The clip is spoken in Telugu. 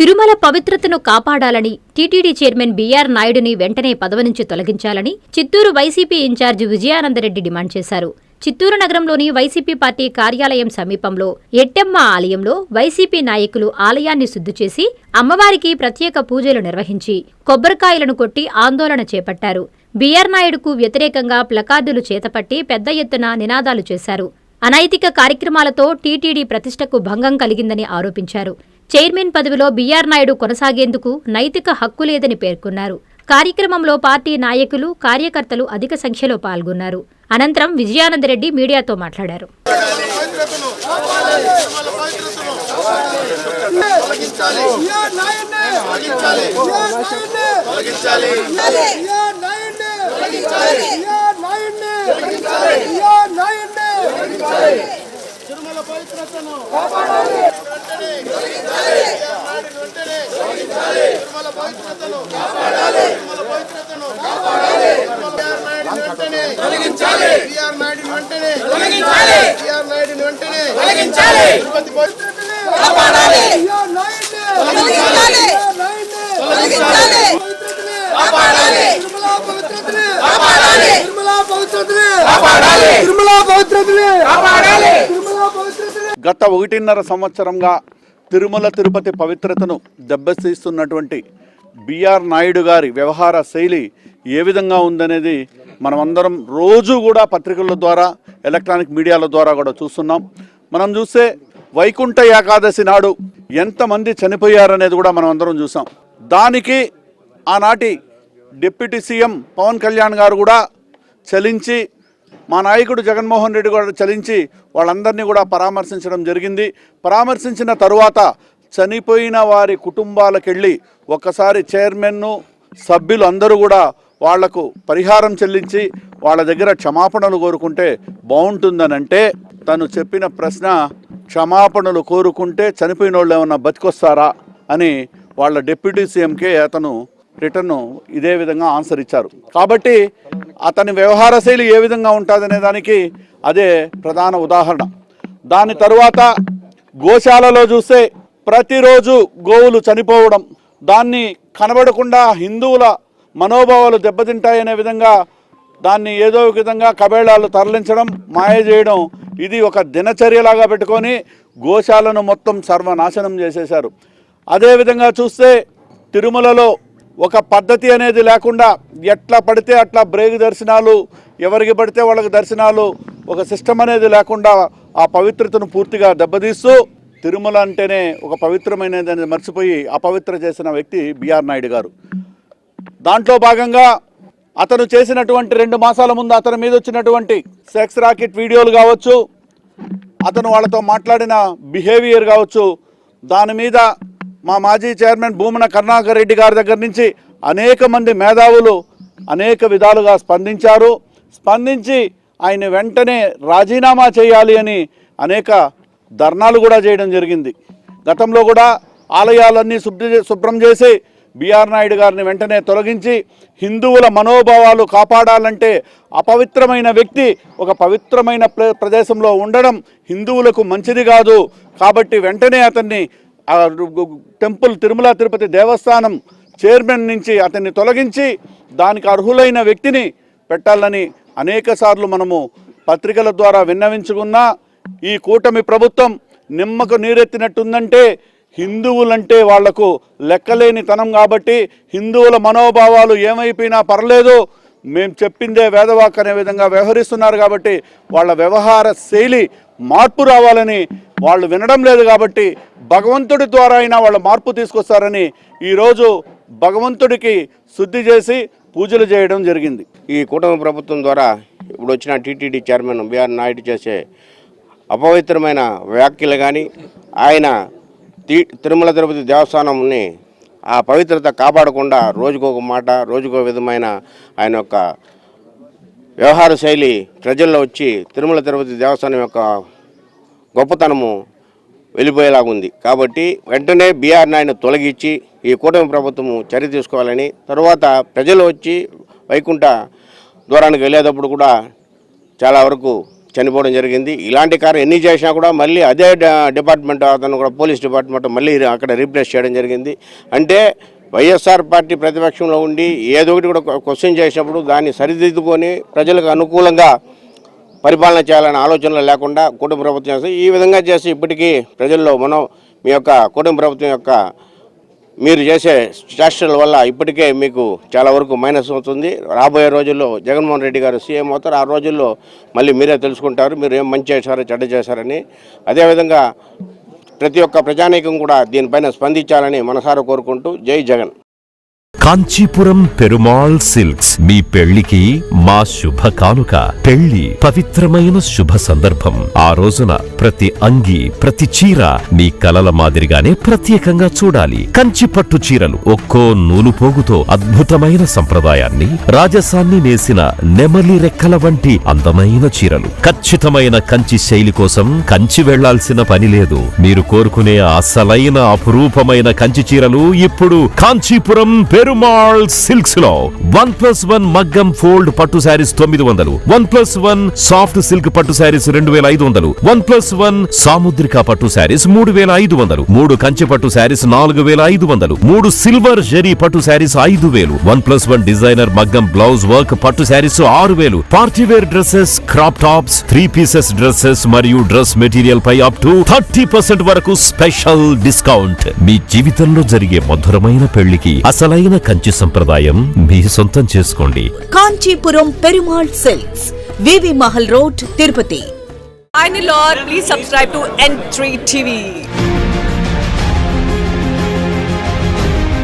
తిరుమల పవిత్రతను కాపాడాలని టీటీడీ చైర్మన్ బీఆర్ నాయుడుని వెంటనే పదవి నుంచి తొలగించాలని Chittoor YCP incharge Vijayananda Reddy demand చేశారు. చిత్తూరు నగరంలోని వైసీపీ పార్టీ కార్యాలయం సమీపంలో ఎట్టెమ్మ ఆలయంలో వైసీపీ నాయకులు ఆలయాన్ని శుద్ధి చేసి అమ్మవారికి ప్రత్యేక పూజలు నిర్వహించి కొబ్బరికాయలను కొట్టి ఆందోళన చేపట్టారు. బీఆర్ నాయుడుకు వ్యతిరేకంగా ప్లకార్డులు చేతపట్టి పెద్ద ఎత్తున నినాదాలు చేశారు. అనైతిక కార్యక్రమాలతో టీటీడీ ప్రతిష్టకు భంగం కలిగిందని ఆరోపించారు. చైర్మన్ పదవిలో బీఆర్ నాయుడు కొనసాగేందుకు నైతిక హక్కు లేదని పేర్కొన్నారు. కార్యక్రమంలో పార్టీ నాయకులు, కార్యకర్తలు అధిక సంఖ్యలో పాల్గొన్నారు. అనంతరం విజయానందరెడ్డి మీడియాతో మాట్లాడారు. తిరుమల పవిత్రతను కాపాడాలి. తిరుమల పవిత్రతను కాపాడాలి. తిరుమల పవిత్రతను కాపాడాలి. తొలగించాలి. బీఆర్ నాయుడుని వెంటనే తొలగించాలి. బీఆర్ నాయుడుని వెంటనే తొలగించాలి. తిరుపతి పవిత్రతను కాపాడాలి. బీఆర్ నాయుడుని తొలగించాలి. తొలగించాలి. కాపాడాలి. తిరుమల పవిత్రతను కాపాడాలి. తిరుమల పవిత్రతను కాపాడాలి. తిరుమల పవిత్రతను కాపాడాలి. గత 1.5 సంవత్సరంగా తిరుమల తిరుపతి పవిత్రతను దెబ్బతీస్తున్నటువంటి బీఆర్ నాయుడు గారి వ్యవహార శైలి ఏ విధంగా ఉందనేది మనమందరం రోజు కూడా పత్రికల ద్వారా, ఎలక్ట్రానిక్ మీడియాల ద్వారా కూడా చూస్తున్నాం. మనం చూస్తే వైకుంఠ ఏకాదశి నాడు ఎంతమంది చనిపోయారనేది కూడా మనం అందరం చూసాం. దానికి ఆనాటి డిప్యూటీ సీఎం పవన్ కళ్యాణ్ గారు కూడా చలించి, మా నాయకుడు జగన్మోహన్ రెడ్డి కూడా చలించి వాళ్ళందరినీ కూడా పరామర్శించడం జరిగింది. పరామర్శించిన తరువాత చనిపోయిన వారి కుటుంబాలకెళ్ళి ఒక్కసారి చైర్మన్ను, సభ్యులు అందరూ కూడా వాళ్లకు పరిహారం చెల్లించి వాళ్ళ దగ్గర క్షమాపణలు కోరుకుంటే బాగుంటుందనంటే, తను చెప్పిన ప్రశ్న క్షమాపణలు కోరుకుంటే చనిపోయిన వాళ్ళు ఏమన్నా బతికొస్తారా అని వాళ్ళ డిప్యూటీ సీఎంకే అతను రిటర్ను ఇదే విధంగా ఆన్సర్ ఇచ్చారు. కాబట్టి అతని వ్యవహార శైలి ఏ విధంగా ఉంటుందనే దానికి అదే ప్రధాన ఉదాహరణ. దాని తరువాత గోశాలలో చూస్తే ప్రతిరోజు గోవులు చనిపోవడం, దాన్ని కనబడకుండా హిందువుల మనోభావాలు దెబ్బతింటాయనే విధంగా దాన్ని ఏదో ఒక విధంగా కబేళాలు తరలించడం, మాయ చేయడం, ఇది ఒక దినచర్యలాగా పెట్టుకొని గోశాలను మొత్తం సర్వనాశనం చేసేశారు. అదేవిధంగా చూస్తే తిరుమలలో ఒక పద్ధతి అనేది లేకుండా ఎట్లా పడితే అట్లా బ్రేక్ దర్శనాలు, ఎవరికి పడితే వాళ్ళకి దర్శనాలు, ఒక సిస్టమ్ అనేది లేకుండా ఆ పవిత్రతను పూర్తిగా దెబ్బతీస్తూ తిరుమల అంటేనే ఒక పవిత్రమైనదని మర్చిపోయి అపవిత్ర చేసిన వ్యక్తి బీఆర్ నాయుడు గారు. దాంట్లో భాగంగా అతను చేసినటువంటి 2 మాసాల ముందు అతని మీద వచ్చినటువంటి సెక్స్ రాకెట్ వీడియోలు కావచ్చు, అతను వాళ్ళతో మాట్లాడిన బిహేవియర్ కావచ్చు, దాని మీద మా మాజీ చైర్మన్ భూమన కరుణాకర్ రెడ్డి గారి దగ్గర నుంచి అనేక మంది మేధావులు అనేక విధాలుగా స్పందించారు. స్పందించి ఆయన వెంటనే రాజీనామా చేయాలి అని అనేక ధర్నాలు కూడా చేయడం జరిగింది. గతంలో కూడా ఆలయాలన్నీ శుభ్రం చేసి బీఆర్ నాయుడు గారిని వెంటనే తొలగించి హిందువుల మనోభావాలు కాపాడాలంటే అపవిత్రమైన వ్యక్తి ఒక పవిత్రమైన ప్రదేశంలో ఉండడం హిందువులకు మంచిది కాదు, కాబట్టి వెంటనే అతన్ని టెంపుల్ తిరుమల తిరుపతి దేవస్థానం చైర్మన్ నుంచి అతన్ని తొలగించి దానికి అర్హులైన వ్యక్తిని పెట్టాలని అనేక సార్లు మనము పత్రికల ద్వారా విన్నవించుకున్నా ఈ కూటమి ప్రభుత్వం నిమ్మకు నీరెత్తినట్టుందంటే హిందువులంటే వాళ్లకు లెక్కలేని తనం, కాబట్టి హిందువుల మనోభావాలు ఏమైపోయినా పర్లేదు, మేము చెప్పిందే వేదవాక్ అనే విధంగా వ్యవహరిస్తున్నారు. కాబట్టి వాళ్ళ వ్యవహార శైలి మార్పు రావాలని వాళ్ళు వినడం లేదు. కాబట్టి భగవంతుడి ద్వారా అయినా వాళ్ళు మార్పు తీసుకొస్తారని ఈరోజు భగవంతుడికి శుద్ధి చేసి పూజలు చేయడం జరిగింది. ఈ కూటమి ప్రభుత్వం ద్వారా ఇప్పుడు వచ్చిన టీటీడీ చైర్మన్ బీఆర్ నాయుడు చేసే అపవిత్రమైన వ్యాఖ్యలు కానీ, ఆయన తిరుమల తిరుపతి దేవస్థానంని ఆ పవిత్రత కాపాడకుండా రోజుకొక మాట, రోజుకో విధమైన ఆయన యొక్క వ్యవహార శైలి ప్రజల్లో వచ్చి తిరుమల తిరుపతి దేవస్థానం యొక్క గొప్పతనము వెళ్ళిపోయేలాగుంది. కాబట్టి వెంటనే బీఆర్ నాయుడుని తొలగించి ఈ కూటమి ప్రభుత్వము చర్య తీసుకోవాలని, తరువాత ప్రజలు వచ్చి వైకుంఠ ద్వారానికి వెళ్ళేటప్పుడు కూడా చాలా వరకు చనిపోవడం జరిగింది. ఇలాంటి కార్యం ఎన్ని చేసినా కూడా మళ్ళీ అదే డిపార్ట్మెంట్ అతను కూడా పోలీస్ డిపార్ట్మెంట్ మళ్ళీ అక్కడ రీప్లేస్ చేయడం జరిగింది. అంటే వైఎస్ఆర్ పార్టీ ప్రతిపక్షంలో ఉండి ఏదో ఒకటి కూడా క్వశ్చన్ చేసినప్పుడు దాన్ని సరిదిద్దుకొని ప్రజలకు అనుకూలంగా పరిపాలన చేయాలనే ఆలోచనలు లేకుండా కూటమి ప్రభుత్వం చేస్తే ఈ విధంగా చేసి ఇప్పటికీ ప్రజల్లో మనం మీ యొక్క కూటమి ప్రభుత్వం యొక్క మీరు చేసే చేష్టల వల్ల ఇప్పటికే మీకు చాలా వరకు మైనస్ అవుతుంది. రాబోయే రోజుల్లో జగన్మోహన్ రెడ్డి గారు సీఎం అవుతారు. ఆ రోజుల్లో మళ్ళీ మీరే తెలుసుకుంటారు మీరు ఏం మంచి చేశారో చెడ్డ చేశారని. అదేవిధంగా ప్రతి ఒక్క ప్రజానీకం కూడా దీనిపైన స్పందించాలని మనసారా కోరుకుంటూ జై జగన్. కాంచీపురం పెరుమాళ్ సిల్క్స్ మీ పెళ్లికి మా శుభ కానుక. పెళ్లి పవిత్రమైన శుభ సందర్భం. ఆ రోజున ప్రతి అంగి ప్రతి చీర మీ కలల మాదిరిగానే ప్రత్యేకంగా చూడాలి. కంచి పట్టు చీరలు ఒక్కో నూలు పోగుతో అద్భుతమైన సంప్రదాయాన్ని రాజసాన్ని నేసిన నెమలి రెక్కల వంటి అందమైన చీరలు. ఖచ్చితమైన కంచి శైలి కోసం కంచి వెళ్లాల్సిన పని లేదు. మీరు కోరుకునే అసలైన అపురూపమైన కంచి చీరలు ఇప్పుడు కాంచీపురం పెరుమాళ్ సిల్క్స్ లో 1+1 మగ్గం ఫోల్డ్ పట్టు శారీస్ 900, 1+1 సాఫ్ట్ సిల్క్ పట్టు శారీస్ 2500, 1+1 సాముద్రిక పట్టు శారీస్ 3500, 3 కంచి పట్టు శారీస్ 4500, 3 సిల్వర్ జరీ పట్టు శారీస్ 5000, 1+1 డిజైనర్ మగ్గం బ్లౌజ్ వర్క్ పట్టు saris 6000, partywear dresses, crop tops, 3 pieces dresses మరియు డ్రెస్ మెటీరియల్ పై అప్ టు 30% వరకు స్పెషల్ డిస్కౌంట్. మీ జీవితంలో జరిగే మధురమైన పెళ్లికి అసలైన కంచి సంప్రదాయం మీ సొంతం చేసుకోండి. Kanchipuram Perumal silks, VV Mahal road, Tirupati. Finally, Lord, please subscribe to N3 TV.